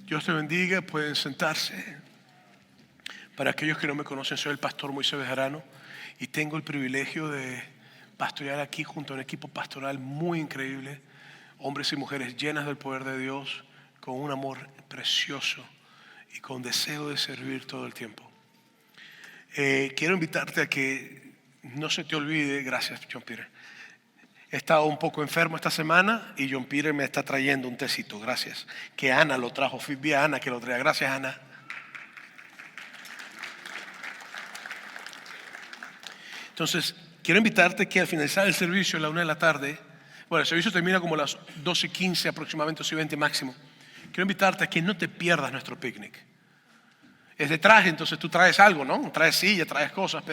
Dios te bendiga, pueden sentarse. Para aquellos que no me conocen, soy el pastor Moisés Bejarano y tengo el privilegio de pastorear aquí junto a un equipo pastoral muy increíble, hombres y mujeres llenas del poder de Dios, con un amor precioso y con deseo de servir todo el tiempo. Quiero invitarte a que no se te olvide, gracias John Peter. He estado un poco enfermo esta semana y John Peter me está trayendo un tecito, gracias. Que Ana lo trajo, vi a Ana que lo traía, gracias Ana. Entonces, quiero invitarte que al finalizar el servicio a la 1 de la tarde, bueno, el servicio termina como a las 12:15 aproximadamente, 12:20 máximo. Quiero invitarte a que no te pierdas nuestro picnic. Es de traje, entonces tú traes algo, ¿no? Traes silla, traes cosas,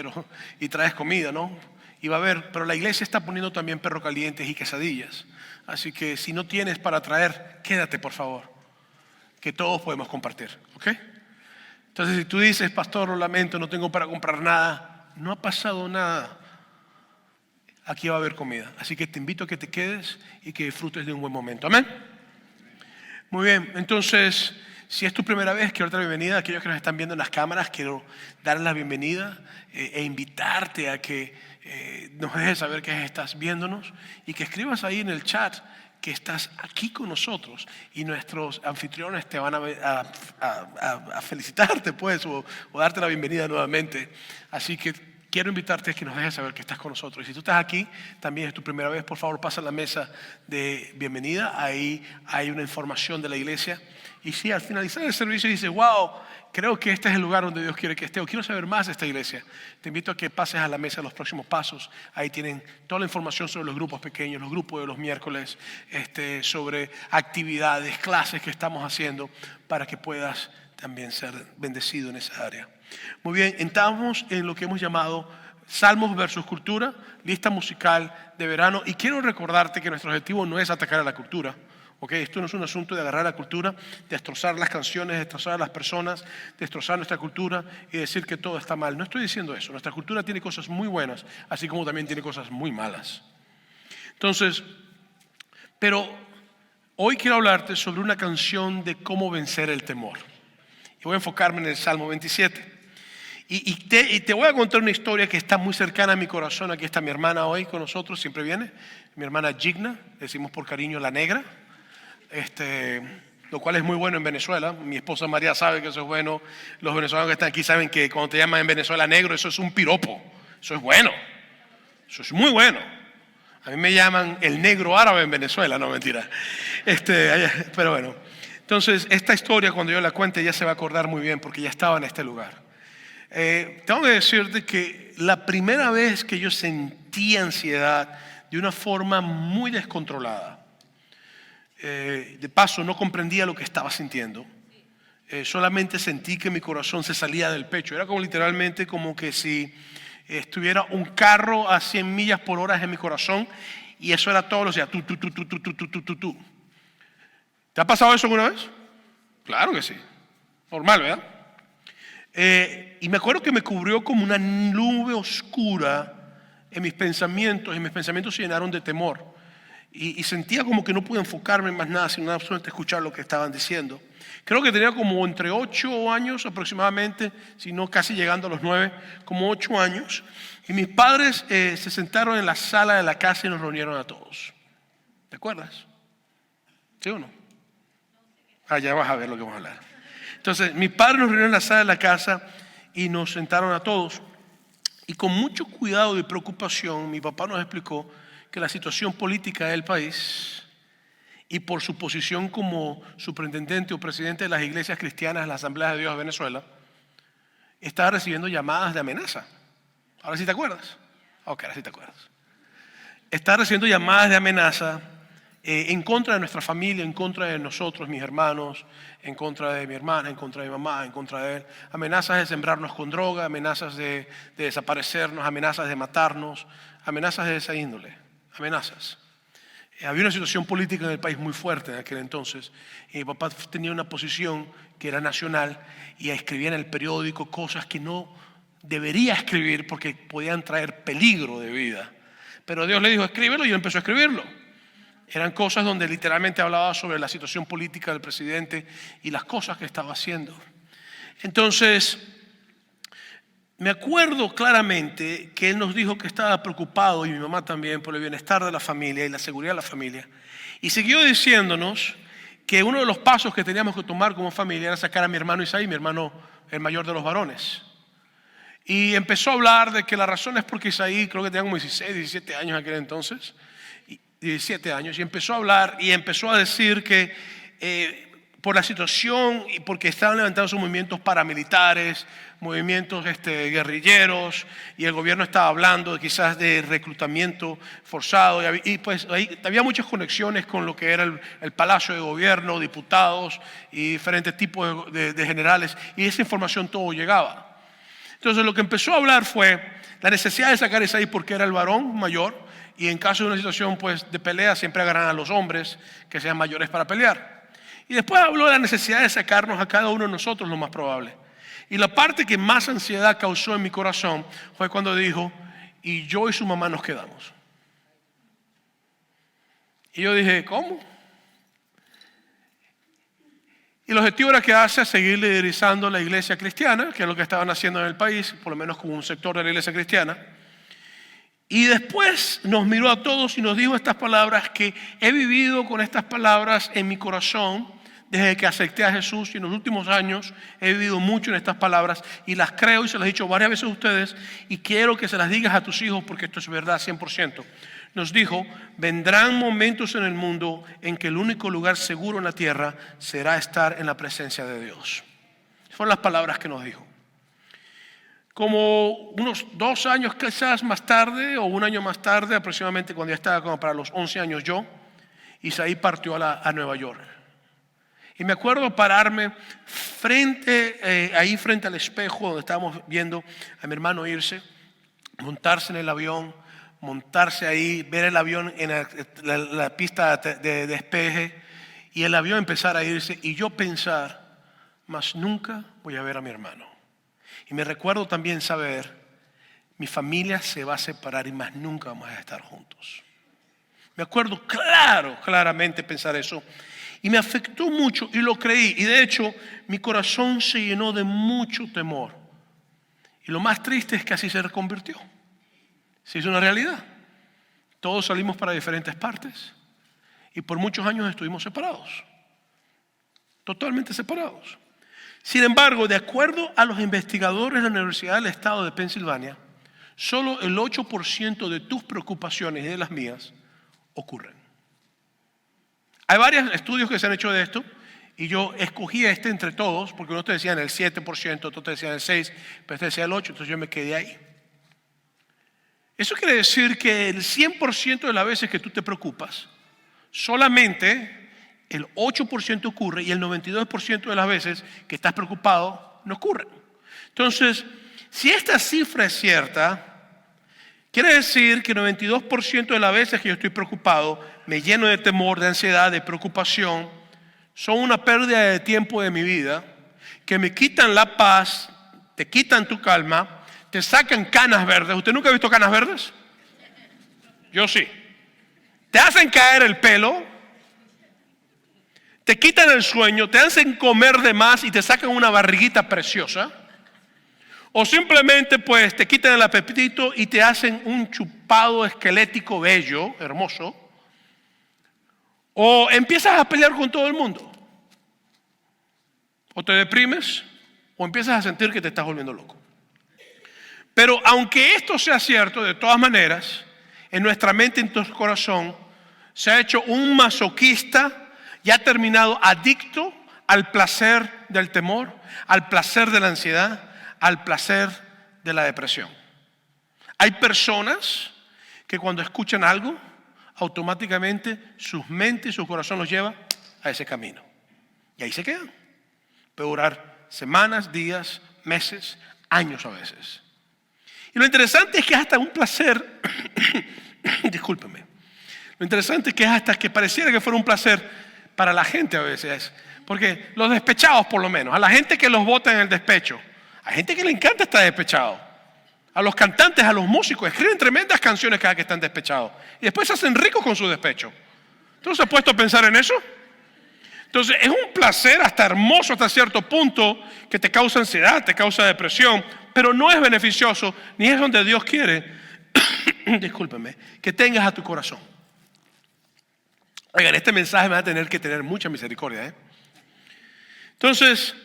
y traes comida, ¿no? Y va a haber, pero la iglesia está poniendo también perros calientes y quesadillas. Así que si no tienes para traer, quédate por favor, que todos podemos compartir, ¿ok? Entonces si tú dices, pastor, lo lamento, no tengo para comprar nada, no ha pasado nada. Aquí va a haber comida. Así que te invito a que te quedes y que disfrutes de un buen momento. Amén. Muy bien, entonces, si es tu primera vez, quiero dar la bienvenida a aquellos que nos están viendo en las cámaras. Quiero darles la bienvenida e invitarte a que nos dejes saber que estás viéndonos y que escribas ahí en el chat que estás aquí con nosotros y nuestros anfitriones te van a felicitarte pues o darte la bienvenida nuevamente. Así que quiero invitarte a que nos dejes saber que estás con nosotros. Y si tú estás aquí, también es tu primera vez, por favor pasa a la mesa de bienvenida. Ahí hay una información de la iglesia. Y si al finalizar el servicio dices, wow, creo que este es el lugar donde Dios quiere que esté, o quiero saber más de esta iglesia, te invito a que pases a la mesa de los próximos pasos. Ahí tienen toda la información sobre los grupos pequeños, los grupos de los miércoles, sobre actividades, clases que estamos haciendo para que puedas también ser bendecido en esa área. Muy bien, entramos en lo que hemos llamado Salmos versus Cultura, lista musical de verano. Y quiero recordarte que nuestro objetivo no es atacar a la cultura. Okay, esto no es un asunto de agarrar la cultura, destrozar las canciones, destrozar a las personas, destrozar nuestra cultura y decir que todo está mal. No estoy diciendo eso. Nuestra cultura tiene cosas muy buenas, así como también tiene cosas muy malas. Entonces, pero hoy quiero hablarte sobre una canción de cómo vencer el temor. Y voy a enfocarme en el Salmo 27. Y te voy a contar una historia que está muy cercana a mi corazón. Aquí está mi hermana hoy con nosotros, siempre viene. Mi hermana Gigna, decimos por cariño la negra. Lo cual es muy bueno en Venezuela. Mi esposa María sabe que eso es bueno. Los venezolanos que están aquí saben que cuando te llaman en Venezuela negro, eso es un piropo. Eso es bueno. Eso es muy bueno. A mí me llaman el negro árabe en Venezuela, no mentira. Pero bueno. Entonces, esta historia cuando yo la cuente ella se va a acordar muy bien porque ya estaba en este lugar. Tengo que decirte que la primera vez que yo sentí ansiedad de una forma muy descontrolada, de paso no comprendía lo que estaba sintiendo, solamente sentí que mi corazón se salía del pecho. Era como literalmente como que si estuviera un carro a 100 millas por hora en mi corazón y eso era todos los días. Tú. ¿Te ha pasado eso alguna vez? Claro que sí. Normal, ¿verdad? Y me acuerdo que me cubrió como una nube oscura en mis pensamientos y mis pensamientos se llenaron de temor. Y sentía como que no pude enfocarme en más nada, sino solamente escuchar lo que estaban diciendo. Creo que tenía como entre 8 años aproximadamente, si no casi llegando a los 9, como 8 años. Y mis padres se sentaron en la sala de la casa y nos reunieron a todos. ¿Te acuerdas? ¿Sí o no? Ya vas a ver lo que vamos a hablar. Entonces, mis padres nos reunieron en la sala de la casa y nos sentaron a todos. Y con mucho cuidado y preocupación, mi papá nos explicó que la situación política del país y por su posición como superintendente o presidente de las iglesias cristianas en la Asamblea de Dios de Venezuela, estaba recibiendo llamadas de amenaza. ¿Ahora sí te acuerdas? Ok, ahora sí te acuerdas. Estaba recibiendo llamadas de amenaza en contra de nuestra familia, en contra de nosotros, mis hermanos, en contra de mi hermana, en contra de mi mamá, en contra de él. Amenazas de sembrarnos con droga, amenazas de desaparecernos, amenazas de matarnos, amenazas de esa índole. Amenazas. Había una situación política en el país muy fuerte en aquel entonces y mi papá tenía una posición que era nacional y escribía en el periódico cosas que no debería escribir porque podían traer peligro de vida, pero Dios le dijo escríbelo y él empezó a escribirlo. Eran cosas donde literalmente hablaba sobre la situación política del presidente y las cosas que estaba haciendo. Entonces, me acuerdo claramente que él nos dijo que estaba preocupado, y mi mamá también, por el bienestar de la familia y la seguridad de la familia. Y siguió diciéndonos que uno de los pasos que teníamos que tomar como familia era sacar a mi hermano Isaí, mi hermano el mayor de los varones. Y empezó a hablar de que la razón es porque Isaí, creo que tenía como 16, 17 años en aquel entonces, 17 años, y empezó a hablar y empezó a decir que por la situación y porque estaban levantando sus movimientos paramilitares, movimientos guerrilleros, y el gobierno estaba hablando quizás de reclutamiento forzado, y pues ahí había muchas conexiones con lo que era el palacio de gobierno, diputados y diferentes tipos de generales, y esa información todo llegaba. Entonces lo que empezó a hablar fue la necesidad de sacar a Isaí porque era el varón mayor, y en caso de una situación pues, de pelea siempre agarran a los hombres que sean mayores para pelear. Y después habló de la necesidad de sacarnos a cada uno de nosotros, lo más probable. Y la parte que más ansiedad causó en mi corazón fue cuando dijo, y yo y su mamá nos quedamos. Y yo dije, ¿cómo? Y el objetivo era quedarse a seguir liderizando la iglesia cristiana, que es lo que estaban haciendo en el país, por lo menos con un sector de la iglesia cristiana. Y después nos miró a todos y nos dijo estas palabras que he vivido con estas palabras en mi corazón desde que acepté a Jesús, y en los últimos años he vivido mucho en estas palabras y las creo y se las he dicho varias veces a ustedes y quiero que se las digas a tus hijos porque esto es verdad 100%. Nos dijo, vendrán momentos en el mundo en que el único lugar seguro en la tierra será estar en la presencia de Dios. Fueron las palabras que nos dijo. Como unos 2 años quizás más tarde, o 1 año más tarde, aproximadamente cuando ya estaba como para los 11 años yo, Isaí partió a Nueva York. Y me acuerdo pararme ahí frente al espejo donde estábamos viendo a mi hermano irse, montarse en el avión, montarse ahí, ver el avión en la pista de despegue y el avión empezar a irse y yo pensar, mas nunca voy a ver a mi hermano. Y me recuerdo también saber, mi familia se va a separar y más nunca vamos a estar juntos. Me acuerdo claramente pensar eso. Y me afectó mucho y lo creí. Y de hecho, mi corazón se llenó de mucho temor. Y lo más triste es que así se reconvirtió. Se hizo una realidad. Todos salimos para diferentes partes. Y por muchos años estuvimos separados. Totalmente separados. Sin embargo, de acuerdo a los investigadores de la Universidad del Estado de Pensilvania, solo el 8% de tus preocupaciones y de las mías ocurren. Hay varios estudios que se han hecho de esto y yo escogí entre todos porque unos te decían el 7%, otros te decían el 6%, pero este decía el 8%, entonces yo me quedé ahí. Eso quiere decir que el 100% de las veces que tú te preocupas, solamente el 8% ocurre y el 92% de las veces que estás preocupado no ocurre. Entonces, si esta cifra es cierta, quiere decir que el 92% de las veces que yo estoy preocupado, me lleno de temor, de ansiedad, de preocupación, son una pérdida de tiempo de mi vida, que me quitan la paz, te quitan tu calma, te sacan canas verdes. ¿Usted nunca ha visto canas verdes? Yo sí. Te hacen caer el pelo, te quitan el sueño, te hacen comer de más y te sacan una barriguita preciosa. O simplemente pues te quitan el apetito y te hacen un chupado esquelético bello, hermoso. O empiezas a pelear con todo el mundo. O te deprimes o empiezas a sentir que te estás volviendo loco. Pero aunque esto sea cierto, de todas maneras, en nuestra mente y en nuestro corazón se ha hecho un masoquista y ha terminado adicto al placer del temor, al placer de la ansiedad, al placer de la depresión. Hay personas que cuando escuchan algo, automáticamente sus mentes y su corazón los lleva a ese camino. Y ahí se quedan. Puede durar semanas, días, meses, años a veces. Y lo interesante es que hasta un placer, discúlpeme, lo interesante es que hasta que pareciera que fuera un placer para la gente a veces, porque los despechados por lo menos, a la gente que los bota en el despecho, hay gente que le encanta estar despechado. A los cantantes, a los músicos, escriben tremendas canciones cada que están despechados. Y después se hacen ricos con su despecho. ¿Tú se has puesto a pensar en eso? Entonces es un placer, hasta hermoso hasta cierto punto, que te causa ansiedad, te causa depresión, pero no es beneficioso, ni es donde Dios quiere, discúlpenme, que tengas a tu corazón. Oigan, este mensaje me va a tener que tener mucha misericordia, ¿eh? Entonces,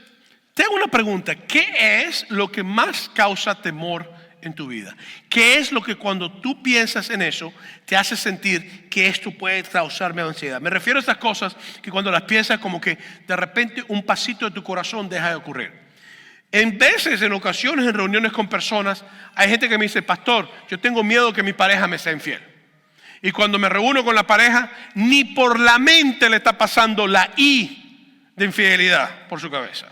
te hago una pregunta. ¿Qué es lo que más causa temor en tu vida? ¿Qué es lo que cuando tú piensas en eso te hace sentir que esto puede causarme ansiedad? Me refiero a estas cosas que cuando las piensas como que de repente un pasito de tu corazón deja de ocurrir. En veces, en ocasiones, en reuniones con personas, hay gente que me dice, pastor, yo tengo miedo que mi pareja me sea infiel. Y cuando me reúno con la pareja, ni por la mente le está pasando la I de infidelidad por su cabeza.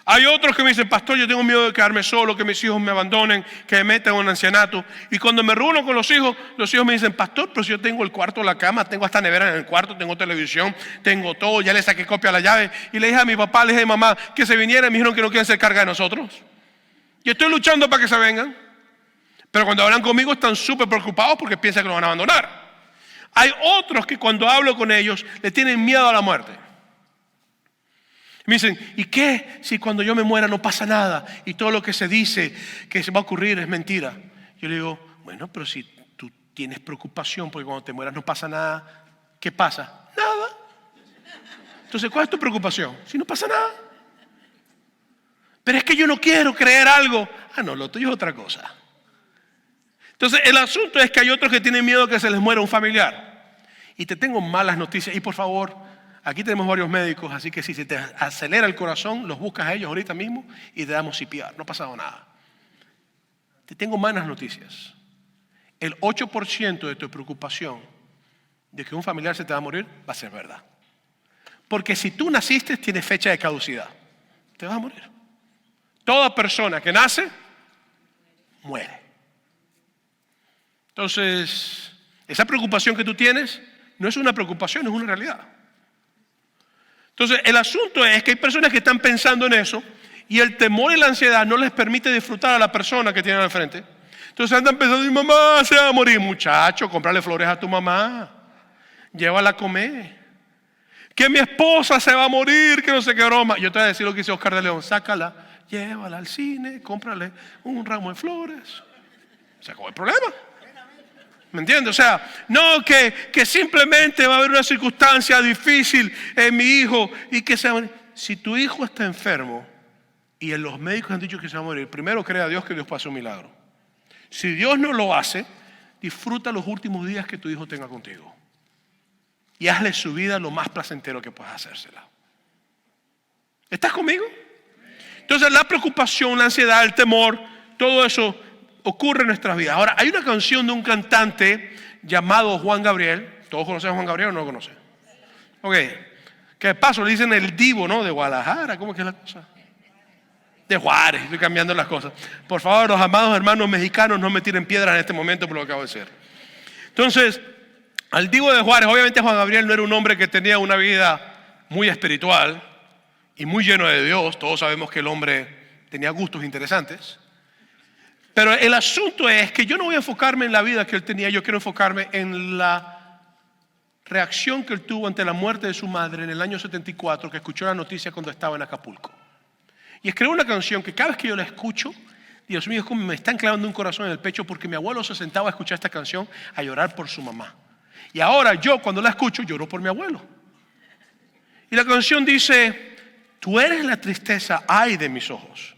Hay otros que me dicen, pastor, yo tengo miedo de quedarme solo, que mis hijos me abandonen, que me metan en un ancianato. Y cuando me reúno con los hijos me dicen, pastor, pero si yo tengo el cuarto, la cama, tengo hasta nevera en el cuarto, tengo televisión, tengo todo, ya le saqué copia a la llave. Y le dije a mi papá, le dije a mi mamá que se vinieran y me dijeron que no quieren ser carga de nosotros. Y estoy luchando para que se vengan. Pero cuando hablan conmigo están súper preocupados porque piensan que nos van a abandonar. Hay otros que cuando hablo con ellos le tienen miedo a la muerte. Me dicen, ¿y qué si cuando yo me muera no pasa nada y todo lo que se dice que se va a ocurrir es mentira? Yo le digo, bueno, pero si tú tienes preocupación porque cuando te mueras no pasa nada, ¿qué pasa? Nada. Entonces, ¿cuál es tu preocupación? Si no pasa nada. Pero es que yo no quiero creer algo. Ah, no, lo tuyo es otra cosa. Entonces, el asunto es que hay otros que tienen miedo que se les muera un familiar. Y te tengo malas noticias. Y por favor, aquí tenemos varios médicos, así que si se te acelera el corazón, los buscas a ellos ahorita mismo y te damos CPR. No ha pasado nada. Te tengo malas noticias. El 8% de tu preocupación de que un familiar se te va a morir va a ser verdad. Porque si tú naciste, tienes fecha de caducidad. Te vas a morir. Toda persona que nace, muere. Entonces, esa preocupación que tú tienes no es una preocupación, es una realidad. Entonces, el asunto es que hay personas que están pensando en eso y el temor y la ansiedad no les permite disfrutar a la persona que tienen al frente. Entonces andan pensando, mi mamá se va a morir. Muchacho, cómprale flores a tu mamá. Llévala a comer. Que mi esposa se va a morir, que no sé qué broma. Yo te voy a decir lo que dice Oscar de León. Sácala, llévala al cine, cómprale un ramo de flores. Se acabó el problema. ¿Me entiendes? O sea, no que simplemente va a haber una circunstancia difícil en mi hijo y que se va a morir. Si tu hijo está enfermo y los médicos han dicho que se va a morir, primero crea a Dios que Dios pase un milagro. Si Dios no lo hace, disfruta los últimos días que tu hijo tenga contigo. Y hazle su vida lo más placentero que puedas hacérsela. ¿Estás conmigo? Entonces la preocupación, la ansiedad, el temor, todo eso ocurre en nuestras vidas. Ahora, hay una canción de un cantante llamado Juan Gabriel. ¿Todos conocen a Juan Gabriel o no lo conocen? Ok. Que de paso le dicen el divo, ¿no? De Guadalajara. ¿Cómo que es la cosa? De Juárez. Estoy cambiando las cosas. Por favor, los amados hermanos mexicanos no me tiren piedras en este momento por lo que acabo de decir. Entonces, al divo de Juárez, obviamente Juan Gabriel no era un hombre que tenía una vida muy espiritual y muy lleno de Dios. Todos sabemos que el hombre tenía gustos interesantes. Pero el asunto es que yo no voy a enfocarme en la vida que él tenía, yo quiero enfocarme en la reacción que él tuvo ante la muerte de su madre en el año 74, que escuchó la noticia cuando estaba en Acapulco. Y escribió una canción que cada vez que yo la escucho, Dios mío, es como me están clavando un corazón en el pecho porque mi abuelo se sentaba a escuchar esta canción a llorar por su mamá. Y ahora yo cuando la escucho lloro por mi abuelo. Y la canción dice, tú eres la tristeza, ay de mis ojos,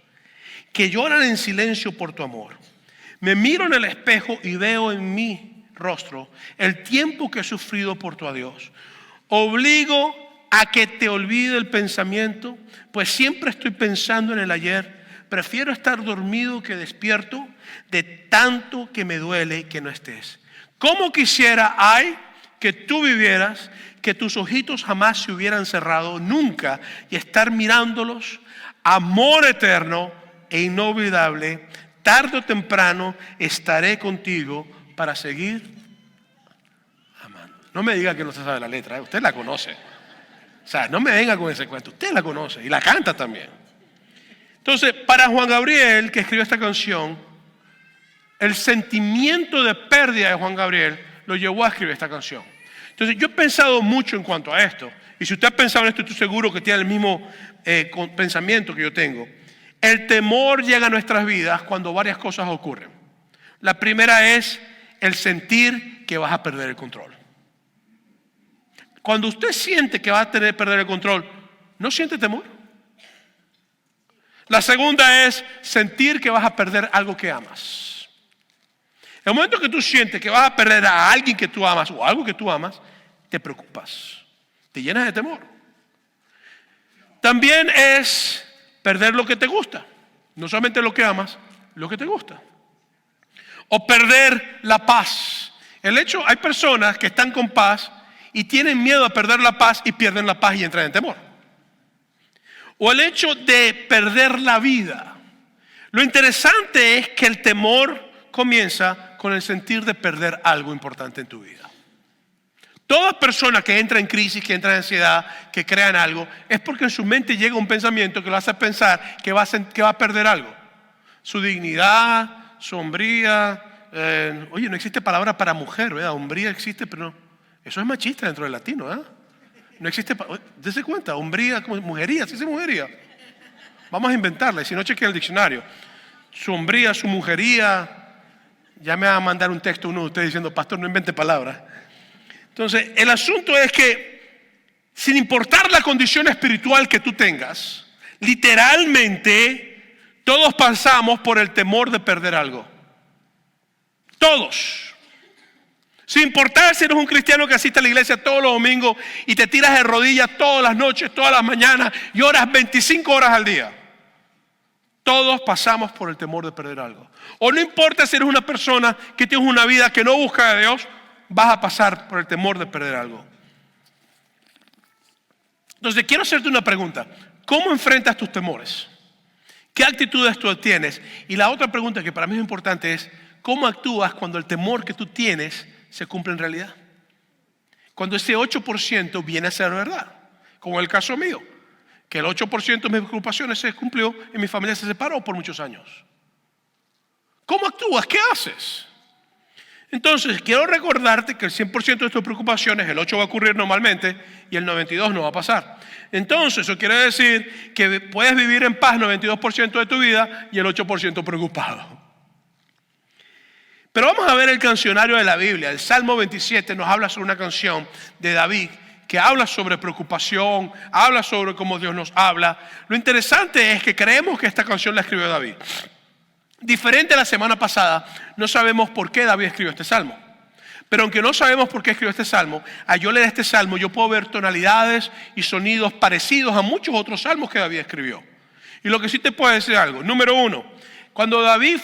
que lloran en silencio por tu amor. Me miro en el espejo y veo en mi rostro el tiempo que he sufrido por tu adiós. Obligo a que te olvide el pensamiento, pues siempre estoy pensando en el ayer. Prefiero estar dormido que despierto, de tanto que me duele que no estés. Cómo quisiera, ay, que tú vivieras, que tus ojitos jamás se hubieran cerrado, nunca, y estar mirándolos, amor eterno e inolvidable, tarde o temprano estaré contigo para seguir amando. No me diga que no se sabe la letra, usted la conoce. O sea, no me venga con ese cuento, usted la conoce y la canta también. Entonces, para Juan Gabriel, que escribió esta canción, el sentimiento de pérdida de Juan Gabriel lo llevó a escribir esta canción. Entonces Entonces yo he pensado mucho en cuanto a esto. Y si usted ha pensado en esto, estoy seguro que tiene el mismo pensamiento que yo tengo. El temor llega a nuestras vidas cuando varias cosas ocurren. La primera es el sentir que vas a perder el control. Cuando usted siente que va a perder el control, ¿no siente temor? La segunda es sentir que vas a perder algo que amas. El momento que tú sientes que vas a perder a alguien que tú amas o algo que tú amas, te preocupas, te llenas de temor. También es perder lo que te gusta, no solamente lo que amas, lo que te gusta. O perder la paz. Hay personas que están con paz y tienen miedo a perder la paz y pierden la paz y entran en temor. O el hecho de perder la vida. Lo interesante es que el temor comienza con el sentir de perder algo importante en tu vida. Toda persona que entra en crisis, que entra en ansiedad, que crean algo, es porque en su mente llega un pensamiento que lo hace pensar que va a perder algo. Su dignidad, su hombría. Oye, no existe palabra para mujer, ¿verdad? Hombría existe, pero no. Eso es machista dentro del latino, ¿verdad? No existe, dése cuenta, hombría, como mujería, sí es mujería. Vamos a inventarla, y si no chequen el diccionario. Su hombría, su mujería. Ya me va a mandar un texto uno de ustedes diciendo, pastor, no invente palabras. Entonces, el asunto es que, sin importar la condición espiritual que tú tengas, literalmente, todos pasamos por el temor de perder algo. Todos. Sin importar si eres un cristiano que asiste a la iglesia todos los domingos y te tiras de rodillas todas las noches, todas las mañanas y oras 25 horas al día. Todos pasamos por el temor de perder algo. O no importa si eres una persona que tienes una vida que no busca a Dios, vas a pasar por el temor de perder algo. Entonces quiero hacerte una pregunta. ¿Cómo enfrentas tus temores? ¿Qué actitudes tú tienes? Y la otra pregunta que para mí es importante es, ¿cómo actúas cuando el temor que tú tienes se cumple en realidad? Cuando ese 8% viene a ser verdad. Como en el caso mío, que el 8% de mis preocupaciones se cumplió y mi familia se separó por muchos años. ¿Cómo actúas? ¿Qué haces? Entonces, quiero recordarte que el 100% de tus preocupaciones, el 8% va a ocurrir normalmente y el 92% no va a pasar. Entonces, eso quiere decir que puedes vivir en paz 92% de tu vida y el 8% preocupado. Pero vamos a ver el cancionario de la Biblia. El Salmo 27 nos habla sobre una canción de David que habla sobre preocupación, habla sobre cómo Dios nos habla. Lo interesante es que creemos que esta canción la escribió David. Diferente a la semana pasada, no sabemos por qué David escribió este salmo. Pero aunque no sabemos por qué escribió este salmo, al yo leer este salmo yo puedo ver tonalidades y sonidos parecidos a muchos otros salmos que David escribió. Y lo que sí te puedo decir algo. Número uno, cuando David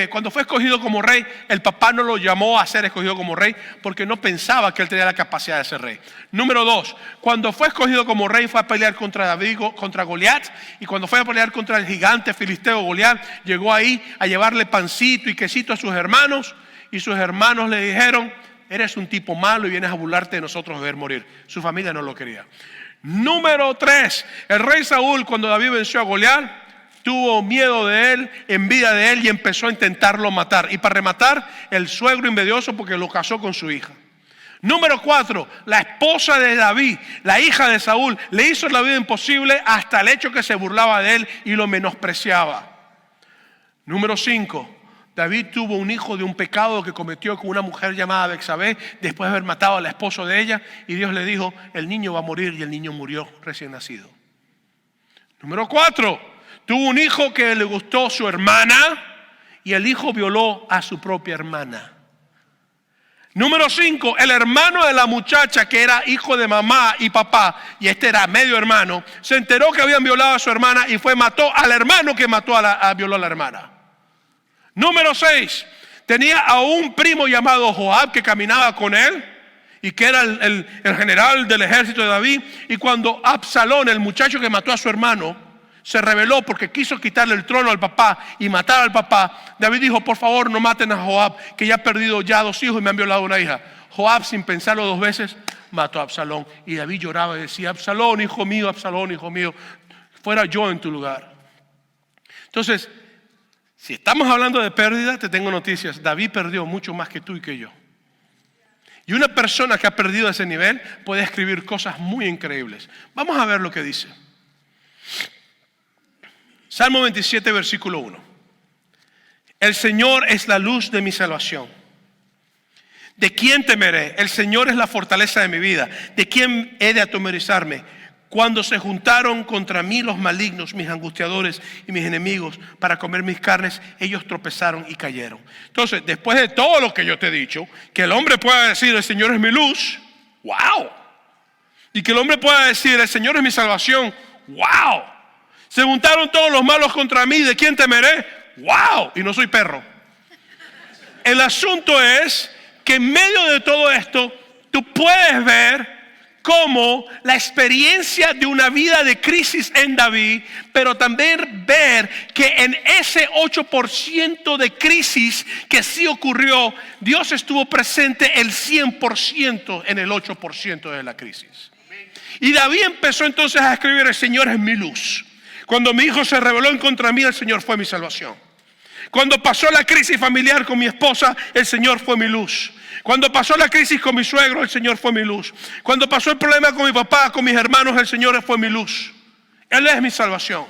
cuando fue escogido como rey, el papá no lo llamó a ser escogido como rey porque no pensaba que él tenía la capacidad de ser rey. Número dos, cuando fue escogido como rey fue a pelear contra David, contra Goliat, y cuando fue a pelear contra el gigante filisteo Goliat, llegó ahí a llevarle pancito y quesito a sus hermanos, y sus hermanos le dijeron, eres un tipo malo y vienes a burlarte de nosotros de ver morir. Su familia no lo quería. Número tres, el rey Saúl, cuando David venció a Goliat, tuvo miedo de él, envidia de él y empezó a intentarlo matar. Y para rematar, el suegro envidioso porque lo casó con su hija. Número 4, la esposa de David, la hija de Saúl, le hizo la vida imposible hasta el hecho que se burlaba de él y lo menospreciaba. Número 5, David tuvo un hijo de un pecado que cometió con una mujer llamada Betsabé después de haber matado al esposo de ella, y Dios le dijo, el niño va a morir, y el niño murió recién nacido. Número 4, tuvo un hijo que le gustó su hermana y el hijo violó a su propia hermana. Número 5, el hermano de la muchacha que era hijo de mamá y papá, y este era medio hermano, se enteró que habían violado a su hermana y mató al hermano que violó a la hermana. Número 6, tenía a un primo llamado Joab que caminaba con él y que era el general del ejército de David, y cuando Absalón, el muchacho que mató a su hermano, se rebeló porque quiso quitarle el trono al papá y matar al papá, David dijo, por favor no maten a Joab, que ya ha perdido ya 2 hijos y me han violado una hija. Joab, sin pensarlo 2 veces, mató a Absalón, y David lloraba y decía, Absalón, hijo mío, fuera yo en tu lugar. Entonces, si estamos hablando de pérdida, te tengo noticias, David perdió mucho más que tú y que yo. Y una persona que ha perdido ese nivel puede escribir cosas muy increíbles. Vamos a ver lo que dice. Salmo 27, versículo 1. El Señor es la luz de mi salvación. ¿De quién temeré? El Señor es la fortaleza de mi vida. ¿De quién he de atemorizarme? Cuando se juntaron contra mí los malignos, mis angustiadores y mis enemigos, para comer mis carnes, ellos tropezaron y cayeron. Entonces, después de todo lo que yo te he dicho, que el hombre pueda decir, el Señor es mi luz, ¡wow! Y que el hombre pueda decir, el Señor es mi salvación, ¡wow! Se juntaron todos los malos contra mí, ¿de quién temeré? ¡Wow! Y no soy perro. El asunto es que en medio de todo esto, tú puedes ver cómo la experiencia de una vida de crisis en David, pero también ver que en ese 8% de crisis que sí ocurrió, Dios estuvo presente el 100% en el 8% de la crisis. Y David empezó entonces a escribir, el Señor es mi luz. Cuando mi hijo se rebeló en contra mí, el Señor fue mi salvación. Cuando pasó la crisis familiar con mi esposa, el Señor fue mi luz. Cuando pasó la crisis con mi suegro, el Señor fue mi luz. Cuando pasó el problema con mi papá, con mis hermanos, el Señor fue mi luz. Él es mi salvación.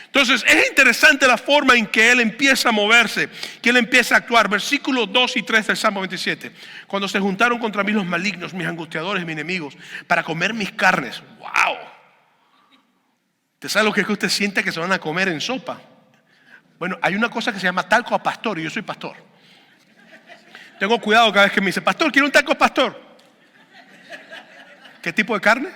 Entonces es interesante la forma en que Él empieza a moverse, que Él empieza a actuar. Versículos 2 y 3 del Salmo 27. Cuando se juntaron contra mí los malignos, mis angustiadores, mis enemigos, para comer mis carnes. ¡Wow! ¿Usted sabe lo que es que usted siente que se van a comer en sopa? Bueno, hay una cosa que se llama talco a pastor y yo soy pastor. Tengo cuidado cada vez que me dice, pastor, ¿quiere un taco pastor? ¿Qué tipo de carne?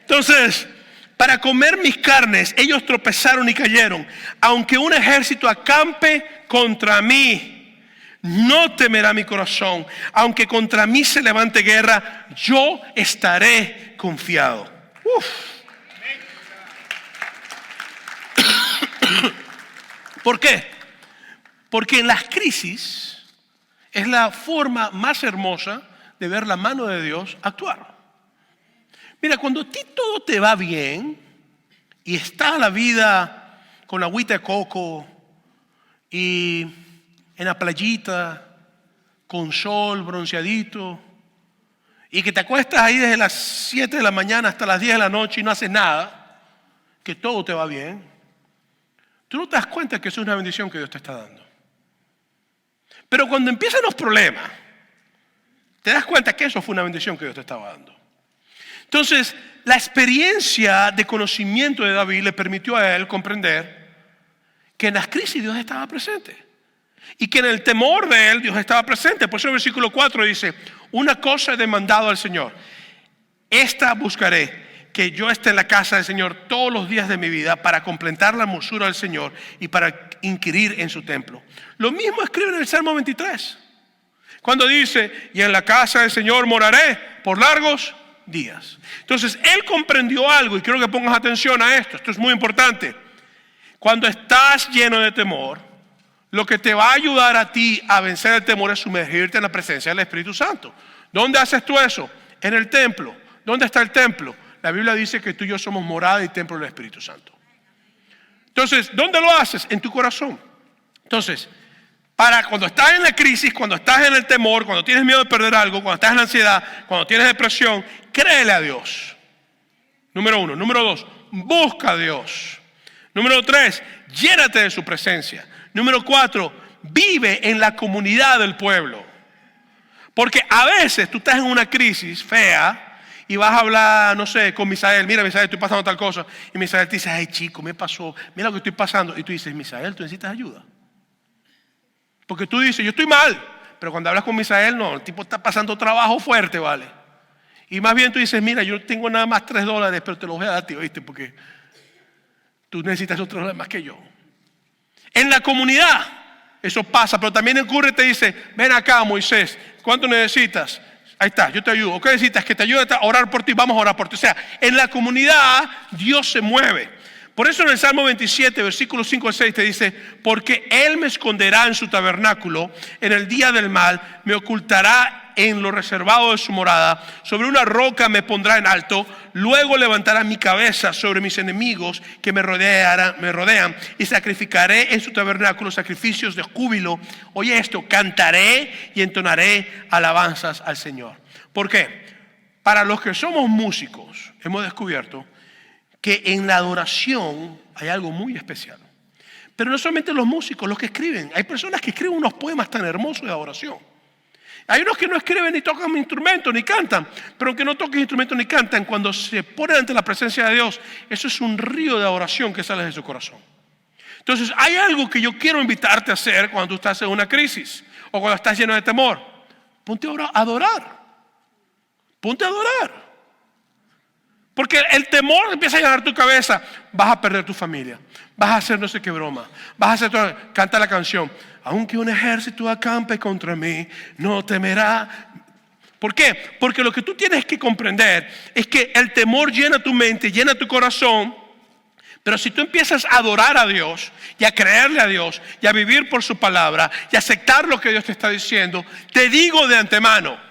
Entonces, para comer mis carnes, ellos tropezaron y cayeron. Aunque un ejército acampe contra mí, no temerá mi corazón. Aunque contra mí se levante guerra, yo estaré confiado. ¿Por qué? Porque en las crisis es la forma más hermosa de ver la mano de Dios actuar. Mira, cuando a ti todo te va bien y está la vida con agüita de coco y en la playita con sol bronceadito y que te acuestas ahí desde las 7 de la mañana hasta las 10 de la noche y no haces nada, que todo te va bien, tú no te das cuenta que eso es una bendición que Dios te está dando. Pero cuando empiezan los problemas, te das cuenta que eso fue una bendición que Dios te estaba dando. Entonces, la experiencia de conocimiento de David le permitió a él comprender que en las crisis Dios estaba presente. Y que en el temor de él Dios estaba presente. Por eso el versículo 4 dice, una cosa he demandado al Señor, esta buscaré, que yo esté en la casa del Señor todos los días de mi vida para completar la hermosura del Señor y para inquirir en su templo. Lo mismo escribe en el Salmo 23. Cuando dice, y en la casa del Señor moraré por largos días. Entonces, él comprendió algo y quiero que pongas atención a esto. Esto es muy importante. Cuando estás lleno de temor, lo que te va a ayudar a ti a vencer el temor es sumergirte en la presencia del Espíritu Santo. ¿Dónde haces tú eso? En el templo. ¿Dónde está el templo? La Biblia dice que tú y yo somos morada y templo del Espíritu Santo. Entonces, ¿dónde lo haces? En tu corazón. Entonces, para cuando estás en la crisis, cuando estás en el temor, cuando tienes miedo de perder algo, cuando estás en la ansiedad, cuando tienes depresión, créele a Dios. Número 1. Número 2, busca a Dios. Número 3, llénate de su presencia. Número 4, vive en la comunidad del pueblo. Porque a veces tú estás en una crisis fea y vas a hablar, no sé, con Misael. Mira, Misael, estoy pasando tal cosa. Y Misael te dice, ay chico, me pasó, mira lo que estoy pasando. Y tú dices, Misael, tú necesitas ayuda. Porque tú dices, yo estoy mal. Pero cuando hablas con Misael, no, el tipo está pasando trabajo fuerte, ¿vale? Y más bien tú dices, mira, yo tengo nada más $3, pero te los voy a dar a ti, ¿oíste? Porque tú necesitas esos $3 más que yo. En la comunidad, eso pasa, pero también ocurre, te dice, ven acá, Moisés, ¿cuánto necesitas? Ahí está, yo te ayudo. ¿Qué necesitas? Que te ayude a orar por ti, vamos a orar por ti. O sea, en la comunidad Dios se mueve. Por eso en el Salmo 27, versículos 5 al 6 te dice, porque Él me esconderá en su tabernáculo, en el día del mal, me ocultará en lo reservado de su morada, sobre una roca me pondrá en alto, luego levantará mi cabeza sobre mis enemigos que me rodean, y sacrificaré en su tabernáculo sacrificios de júbilo. Oye esto, cantaré y entonaré alabanzas al Señor. ¿Por qué? Para los que somos músicos, hemos descubierto que en la adoración hay algo muy especial. Pero no solamente los músicos, los que escriben. Hay personas que escriben unos poemas tan hermosos de adoración. Hay unos que no escriben ni tocan instrumentos ni cantan. Pero aunque no toquen instrumentos ni cantan, cuando se ponen ante la presencia de Dios, eso es un río de adoración que sale de su corazón. Entonces hay algo que yo quiero invitarte a hacer cuando tú estás en una crisis o cuando estás lleno de temor. Ponte a adorar. Ponte a adorar. Porque el temor empieza a llenar tu cabeza. Vas a perder tu familia. Vas a hacer no sé qué broma. Vas a hacer todo. Canta la canción. Aunque un ejército acampe contra mí, no temerá. ¿Por qué? Porque lo que tú tienes que comprender es que el temor llena tu mente, llena tu corazón. Pero si tú empiezas a adorar a Dios y a creerle a Dios y a vivir por su palabra y a aceptar lo que Dios te está diciendo, te digo de antemano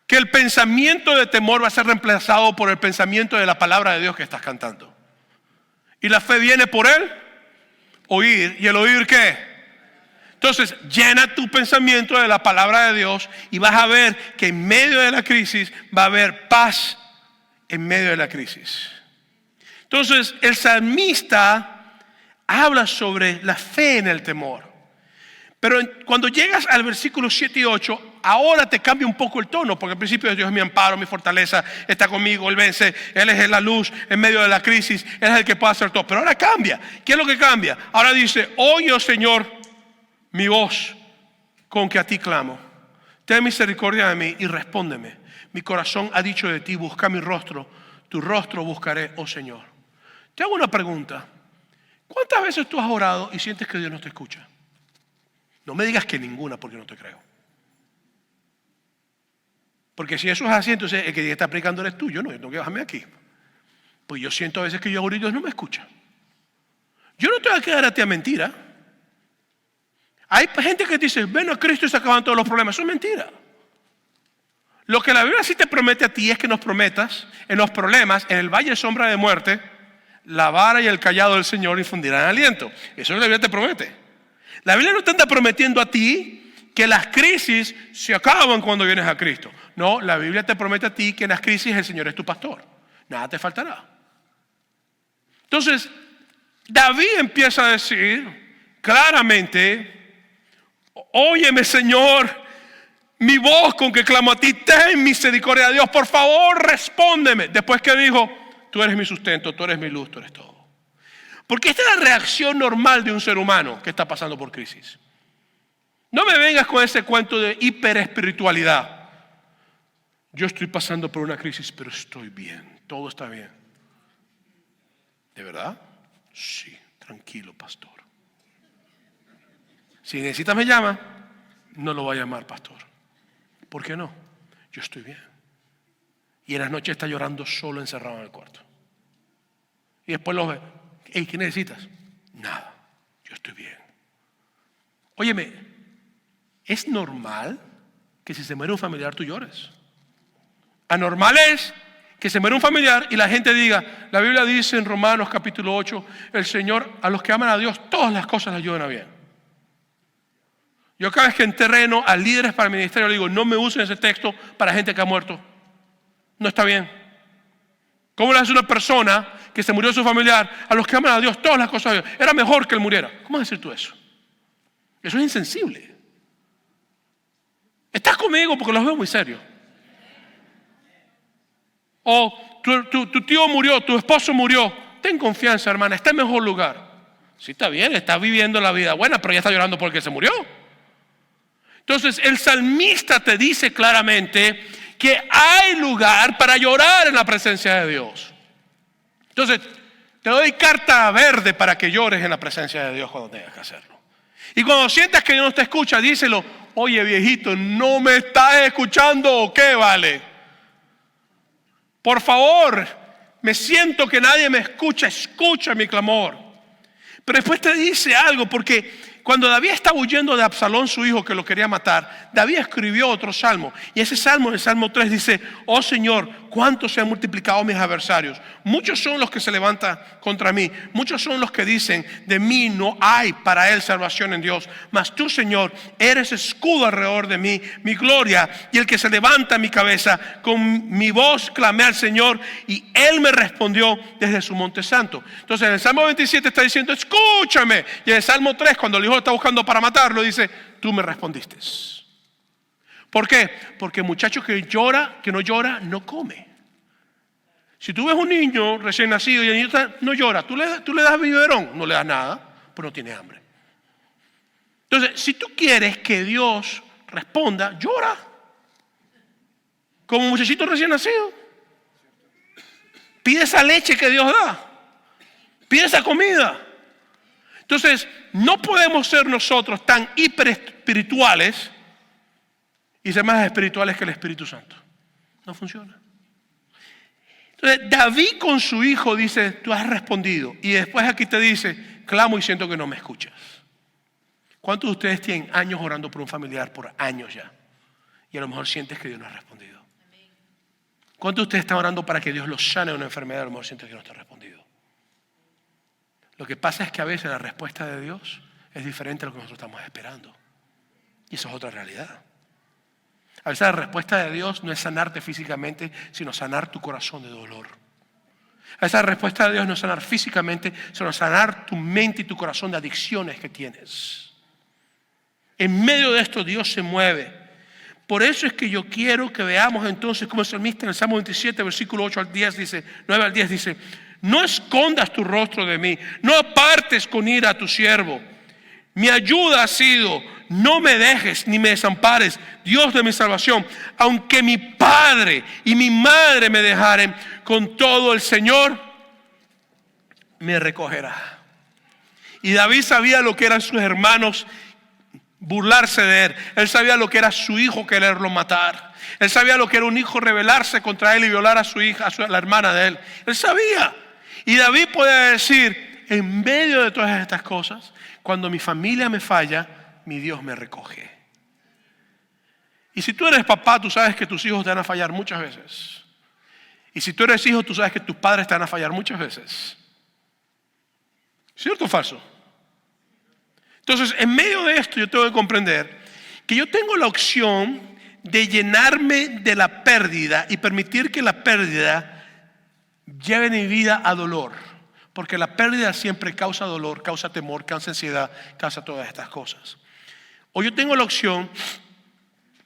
que el pensamiento de temor va a ser reemplazado por el pensamiento de la palabra de Dios que estás cantando. Y la fe viene por el oír. ¿Y el oír qué? Entonces, llena tu pensamiento de la palabra de Dios y vas a ver que en medio de la crisis va a haber paz en medio de la crisis. Entonces, el salmista habla sobre la fe en el temor. Pero cuando llegas al versículo 7 y 8, ahora te cambia un poco el tono, porque al principio Dios es mi amparo, mi fortaleza, está conmigo, Él vence, Él es la luz en medio de la crisis, Él es el que puede hacer todo. Pero ahora cambia. ¿Qué es lo que cambia? Ahora dice, oye, oh Señor, mi voz con que a ti clamo. Ten misericordia de mí y respóndeme. Mi corazón ha dicho de ti, busca mi rostro, tu rostro buscaré, oh Señor. Te hago una pregunta. ¿Cuántas veces tú has orado y sientes que Dios no te escucha? No me digas que ninguna, porque no te creo. Porque si eso es así, entonces el que está predicando eres tú. Yo tengo que bajarme aquí. Pues yo siento a veces que yo oro y Dios no me escucha. Yo no te voy a quedar a ti a mentira. Hay gente que dice, ven a Cristo y se acaban todos los problemas. Eso es mentira. Lo que la Biblia sí te promete a ti es que nos prometas en los problemas, en el valle de sombra de muerte, la vara y el callado del Señor infundirán aliento. Eso es lo que la Biblia te promete. La Biblia no te anda prometiendo a ti que las crisis se acaban cuando vienes a Cristo. No, la Biblia te promete a ti que en las crisis el Señor es tu pastor. Nada te faltará. Entonces, David empieza a decir claramente, óyeme Señor, mi voz con que clamo a ti, ten misericordia de Dios, por favor respóndeme. Después que dijo, tú eres mi sustento, tú eres mi luz, tú eres todo. Porque esta es la reacción normal de un ser humano que está pasando por crisis. No me vengas con ese cuento de hiperespiritualidad. Yo estoy pasando por una crisis, pero estoy bien, todo está bien. ¿De verdad? Sí, tranquilo, pastor. Si necesitas me llama, no lo voy a llamar, pastor. ¿Por qué no? Yo estoy bien. Y en las noches está llorando solo encerrado en el cuarto. Y después lo ve. Hey, ¿qué necesitas? Nada, yo estoy bien. Óyeme, ¿es normal que si se muere un familiar tú llores? Anormal es que se muere un familiar y la gente diga, la Biblia dice en Romanos capítulo 8, el Señor a los que aman a Dios, todas las cosas les ayudan a bien. Yo cada vez que entreno a líderes para el ministerio le digo, no me usen ese texto para gente que ha muerto. No está bien. ¿Cómo le hace una persona que se murió su familiar, a los que aman a Dios, todas las cosas de Dios? Era mejor que él muriera. ¿Cómo vas a decir tú eso? Eso es insensible. ¿Estás conmigo? Porque los veo muy serios. O tu tío murió, tu esposo murió. Ten confianza, hermana, está en mejor lugar. Sí, está bien, está viviendo la vida buena, pero ya está llorando porque se murió. Entonces, el salmista te dice claramente que hay lugar para llorar en la presencia de Dios. Entonces, te doy carta verde para que llores en la presencia de Dios cuando tengas que hacerlo. Y cuando sientas que Dios no te escucha, díselo, oye viejito, ¿no me estás escuchando o qué vale? Por favor, me siento que nadie me escucha, escucha mi clamor. Pero después te dice algo, porque Cuando David estaba huyendo de Absalón, su hijo, que lo quería matar, David escribió otro salmo. Y ese salmo, el Salmo 3, dice: oh Señor, cuánto se han multiplicado mis adversarios. Muchos son los que se levantan contra mí. Muchos son los que dicen: de mí no hay para él salvación en Dios. Mas tú, Señor, eres escudo alrededor de mí, mi gloria y el que se levanta mi cabeza. Con mi voz clamé al Señor y él me respondió desde su monte santo. Entonces en el Salmo 27 está diciendo: escúchame. Y en el Salmo 3, cuando el hijo está buscando para matarlo, dice: tú me respondiste. ¿Por qué? Porque el muchacho que no llora, no come. Si tú ves un niño recién nacido y el niño no llora, tú le das biberón, no le das nada, pues no tiene hambre. Entonces, si tú quieres que Dios responda, llora. Como un muchachito recién nacido. Pide esa leche que Dios da. Pide esa comida. Entonces, no podemos ser nosotros tan hiper espirituales y ser más espirituales que el Espíritu Santo. No funciona. Entonces, David con su hijo dice: tú has respondido. Y después aquí te dice: clamo y siento que no me escuchas. ¿Cuántos de ustedes tienen años orando por un familiar, por años ya? Y a lo mejor sientes que Dios no ha respondido. ¿Cuántos de ustedes están orando para que Dios los sane de una enfermedad? A lo mejor sientes que no está respondido. Lo que pasa es que a veces la respuesta de Dios es diferente a lo que nosotros estamos esperando. Y eso es otra realidad. A veces la respuesta de Dios no es sanarte físicamente, sino sanar tu corazón de dolor. A veces la respuesta de Dios no es sanar físicamente, sino sanar tu mente y tu corazón de adicciones que tienes. En medio de esto Dios se mueve. Por eso es que yo quiero que veamos entonces cómo el salmista en el Salmo 27, versículo 8 al 10 dice, 9 al 10 dice: no escondas tu rostro de mí, no apartes con ira a tu siervo. Mi ayuda ha sido: no me dejes ni me desampares, Dios de mi salvación. Aunque mi padre y mi madre me dejaren, con todo el Señor me recogerá. Y David sabía lo que eran sus hermanos burlarse de él. Él sabía lo que era su hijo quererlo matar. Él sabía lo que era un hijo rebelarse contra él y violar a su hija, la hermana de él. Él sabía. Y David puede decir: en medio de todas estas cosas, cuando mi familia me falla, mi Dios me recoge. Y si tú eres papá, tú sabes que tus hijos te van a fallar muchas veces. Y si tú eres hijo, tú sabes que tus padres te van a fallar muchas veces. ¿Cierto o falso? Entonces, en medio de esto yo tengo que comprender que yo tengo la opción de llenarme de la pérdida y permitir que la pérdida lleve mi vida a dolor. Porque la pérdida siempre causa dolor, causa temor, causa ansiedad, causa todas estas cosas. O yo tengo la opción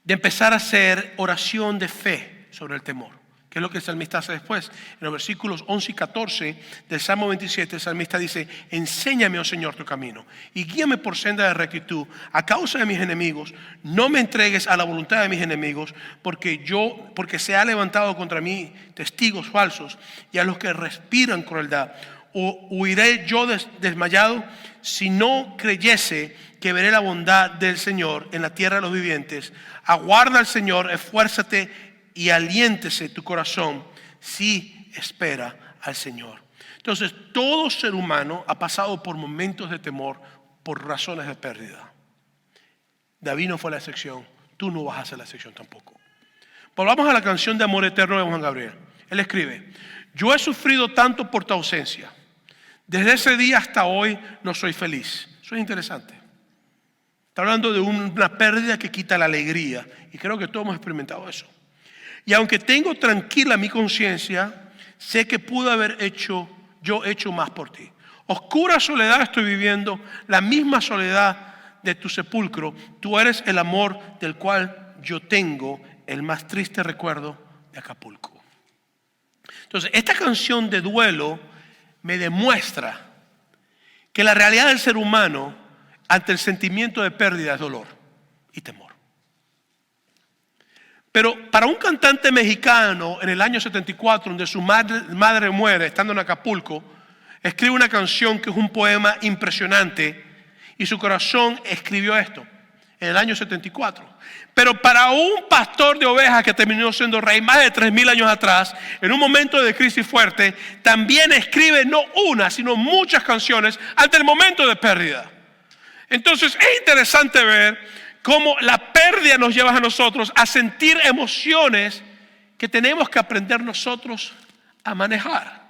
de empezar a hacer oración de fe sobre el temor. ¿Qué es lo que el salmista hace después? En los versículos 11 y 14 del Salmo 27, el salmista dice: enséñame, oh Señor, tu camino y guíame por senda de rectitud a causa de mis enemigos. No me entregues a la voluntad de mis enemigos, porque se ha levantado contra mí testigos falsos y a los que respiran crueldad. O huiré yo desmayado si no creyese que veré la bondad del Señor en la tierra de los vivientes. Aguarda al Señor, esfuérzate y aliéntese tu corazón si espera al Señor. Entonces, todo ser humano ha pasado por momentos de temor por razones de pérdida. David no fue la excepción, tú no vas a ser la excepción tampoco. Volvamos a la canción de Amor Eterno de Juan Gabriel. Él escribe: yo he sufrido tanto por tu ausencia, desde ese día hasta hoy no soy feliz. Eso es interesante. Está hablando de una pérdida que quita la alegría, y creo que todos hemos experimentado eso. Y aunque tengo tranquila mi conciencia, sé que pude haber hecho más por ti. Oscura soledad estoy viviendo, la misma soledad de tu sepulcro. Tú eres el amor del cual yo tengo el más triste recuerdo de Acapulco. Entonces, esta canción de duelo me demuestra que la realidad del ser humano ante el sentimiento de pérdida es dolor y temor. Pero para un cantante mexicano en el año 74, donde su madre muere estando en Acapulco, escribe una canción que es un poema impresionante, y su corazón escribió esto en el año 74. Pero para un pastor de ovejas que terminó siendo rey más de 3,000 años atrás, en un momento de crisis fuerte, también escribe no una, sino muchas canciones ante el momento de pérdida. Entonces es interesante ver cómo la pérdida nos lleva a nosotros a sentir emociones que tenemos que aprender nosotros a manejar.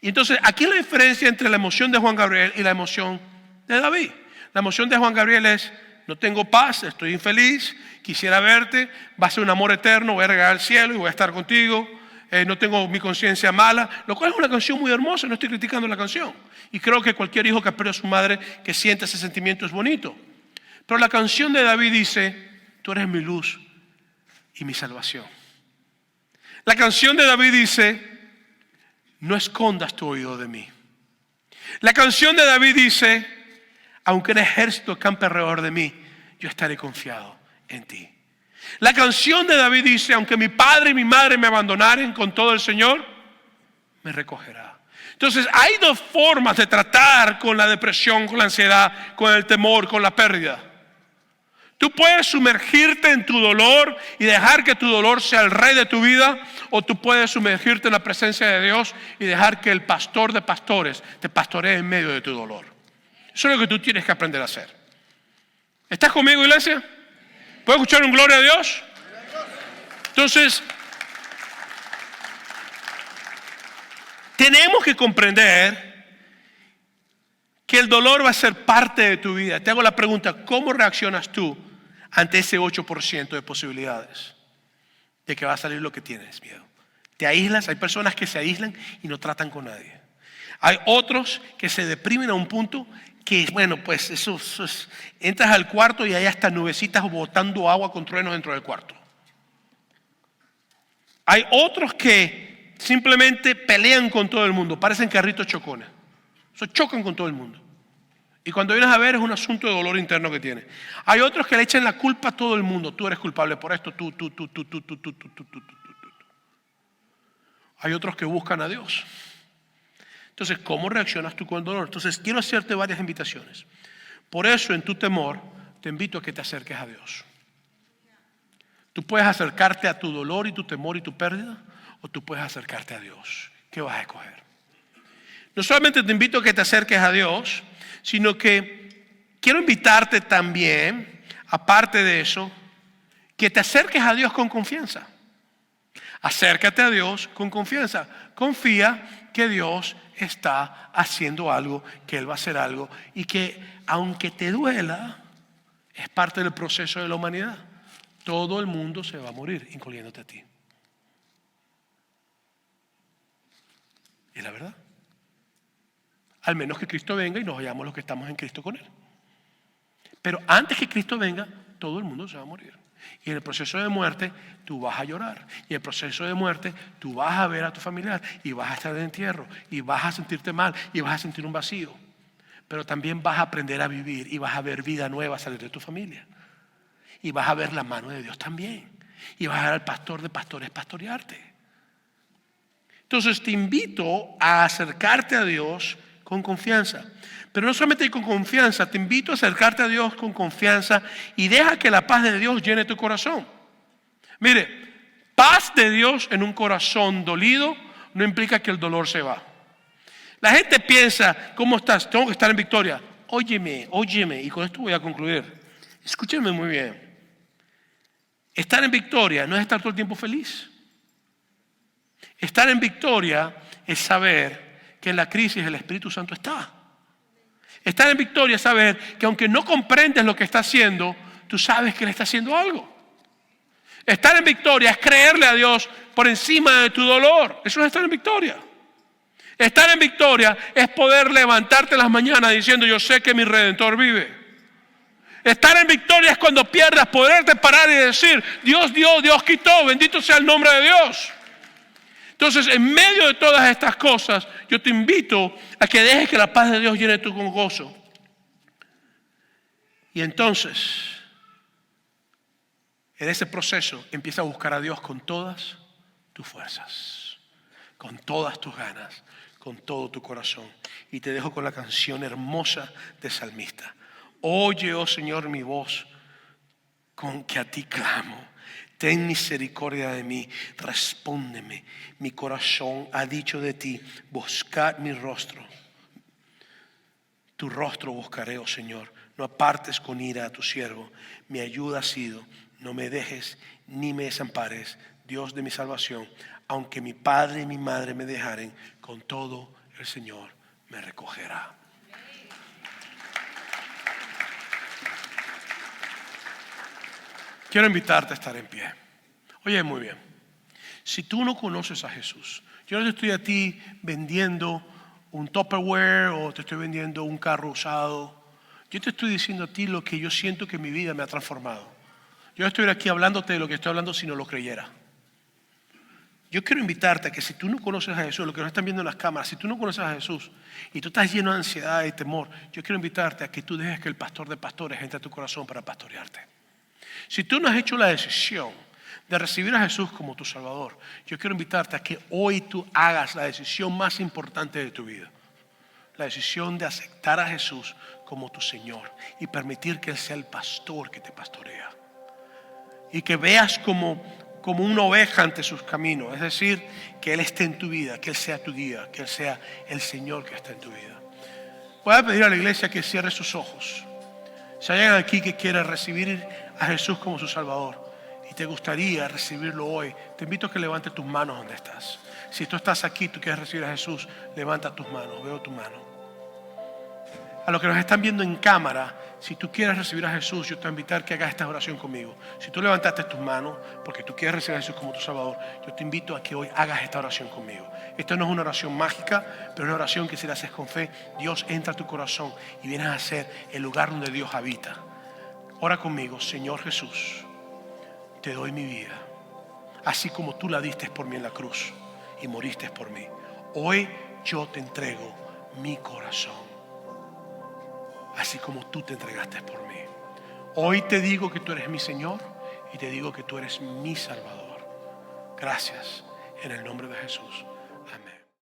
Y entonces aquí la diferencia entre la emoción de Juan Gabriel y la emoción de David. La emoción de Juan Gabriel es: no tengo paz, estoy infeliz, quisiera verte, va a ser un amor eterno, voy a regalar al cielo y voy a estar contigo. No tengo mi conciencia mala, lo cual es una canción muy hermosa, no estoy criticando la canción. Y creo que cualquier hijo que perdió a su madre que sienta ese sentimiento es bonito. Pero la canción de David dice: tú eres mi luz y mi salvación. La canción de David dice: no escondas tu oído de mí. La canción de David dice: aunque un ejército campe alrededor de mí, yo estaré confiado en ti. La canción de David dice: aunque mi padre y mi madre me abandonaren, con todo el Señor me recogerá. Entonces hay dos formas de tratar con la depresión, con la ansiedad, con el temor, con la pérdida. Tú puedes sumergirte en tu dolor y dejar que tu dolor sea el rey de tu vida, o tú puedes sumergirte en la presencia de Dios y dejar que el pastor de pastores te pastoree en medio de tu dolor. Eso es lo que tú tienes que aprender a hacer. ¿Estás conmigo, iglesia? ¿Puedo escuchar un gloria a Dios? Entonces, tenemos que comprender que el dolor va a ser parte de tu vida. Te hago la pregunta: ¿cómo reaccionas tú ante ese 8% de posibilidades de que va a salir lo que tienes miedo? ¿Te aíslas? Hay personas que se aíslan y no tratan con nadie. Hay otros que se deprimen a un punto que, bueno, pues eso es, entras al cuarto y hay hasta nubecitas botando agua con truenos dentro del cuarto. Hay otros que simplemente pelean con todo el mundo, parecen carritos chocones. Chocan con todo el mundo. Y cuando vienes a ver, es un asunto de dolor interno que tiene. Hay otros que le echan la culpa a todo el mundo. Tú eres culpable por esto, tú. Hay otros que buscan a Dios. Entonces, ¿cómo reaccionas tú con el dolor? Entonces, quiero hacerte varias invitaciones. Por eso, en tu temor, te invito a que te acerques a Dios. Tú puedes acercarte a tu dolor y tu temor y tu pérdida, o tú puedes acercarte a Dios. ¿Qué vas a escoger? No solamente te invito a que te acerques a Dios, sino que quiero invitarte también, aparte de eso, que te acerques a Dios con confianza. Acércate a Dios con confianza. Confía que Dios está haciendo algo, que Él va a hacer algo, y que aunque te duela, es parte del proceso de la humanidad. Todo el mundo se va a morir, incluyéndote a ti. ¿Es la verdad? Al menos que Cristo venga y nos vayamos los que estamos en Cristo con Él. Pero antes que Cristo venga, todo el mundo se va a morir. Y en el proceso de muerte, tú vas a llorar. Y en el proceso de muerte, tú vas a ver a tu familiar y vas a estar de entierro y vas a sentirte mal y vas a sentir un vacío. Pero también vas a aprender a vivir y vas a ver vida nueva salir de tu familia. Y vas a ver la mano de Dios también. Y vas a ver al pastor de pastores pastorearte. Entonces te invito a acercarte a Dios con confianza. Pero no solamente con confianza, te invito a acercarte a Dios con confianza y deja que la paz de Dios llene tu corazón. Mire, paz de Dios en un corazón dolido no implica que el dolor se va. La gente piensa: ¿cómo estás? Tengo que estar en victoria. Óyeme, y con esto voy a concluir. Escúcheme muy bien. Estar en victoria no es estar todo el tiempo feliz. Estar en victoria es saber que en la crisis el Espíritu Santo está. Estar en victoria es saber que aunque no comprendes lo que está haciendo, tú sabes que Él está haciendo algo. Estar en victoria es creerle a Dios por encima de tu dolor. Eso es estar en victoria. Estar en victoria es poder levantarte en las mañanas diciendo: yo sé que mi Redentor vive. Estar en victoria es cuando pierdas poderte parar y decir: Dios dio, Dios quitó, bendito sea el nombre de Dios. Entonces, en medio de todas estas cosas, yo te invito a que dejes que la paz de Dios llene tu gozo. Y entonces, en ese proceso, empieza a buscar a Dios con todas tus fuerzas, con todas tus ganas, con todo tu corazón. Y te dejo con la canción hermosa del salmista. Oye, oh Señor, mi voz, con que a ti clamo. Ten misericordia de mí, respóndeme. Mi corazón ha dicho de ti: buscad mi rostro. Tu rostro buscaré, oh Señor, No apartes con ira a tu siervo. Mi ayuda ha sido, no me dejes ni me desampares, Dios de mi salvación. Aunque mi padre y mi madre me dejaren, con todo el Señor me recogerá. Quiero invitarte a estar en pie. Oye, muy bien. Si tú no conoces a Jesús, yo no te estoy a ti vendiendo un Tupperware o te estoy vendiendo un carro usado. Yo te estoy diciendo a ti lo que yo siento que mi vida me ha transformado. Yo no estoy aquí hablándote de lo que estoy hablando si no lo creyera. Yo quiero invitarte a que si tú no conoces a Jesús, lo que nos están viendo en las cámaras, si tú no conoces a Jesús y tú estás lleno de ansiedad y temor, yo quiero invitarte a que tú dejes que el pastor de pastores entre a tu corazón para pastorearte. Si tú no has hecho la decisión de recibir a Jesús como tu Salvador, yo quiero invitarte a que hoy tú hagas la decisión más importante de tu vida. La decisión de aceptar a Jesús como tu Señor y permitir que Él sea el pastor que te pastorea. Y que veas como una oveja ante sus caminos. Es decir, que Él esté en tu vida, que Él sea tu guía, que Él sea el Señor que está en tu vida. Voy a pedir a la iglesia que cierre sus ojos. Si hay alguien aquí que quiera recibir a Jesús como su Salvador y te gustaría recibirlo hoy, te invito a que levantes tus manos donde estás. Si tú estás aquí, tú quieres recibir a Jesús, levanta tus manos, veo tu mano. A los que nos están viendo en cámara, si tú quieres recibir a Jesús, yo te voy a invitar a que hagas esta oración conmigo. Si tú levantaste tus manos porque tú quieres recibir a Jesús como tu Salvador, yo te invito a que hoy hagas esta oración conmigo. Esta no es una oración mágica, pero es una oración que si la haces con fe, Dios entra a tu corazón y vienes a ser el lugar donde Dios habita. Ora conmigo. Señor Jesús, te doy mi vida, así como tú la diste por mí en la cruz y moriste por mí. Hoy yo te entrego mi corazón, así como tú te entregaste por mí. Hoy te digo que tú eres mi Señor y te digo que tú eres mi Salvador. Gracias en el nombre de Jesús. Amén.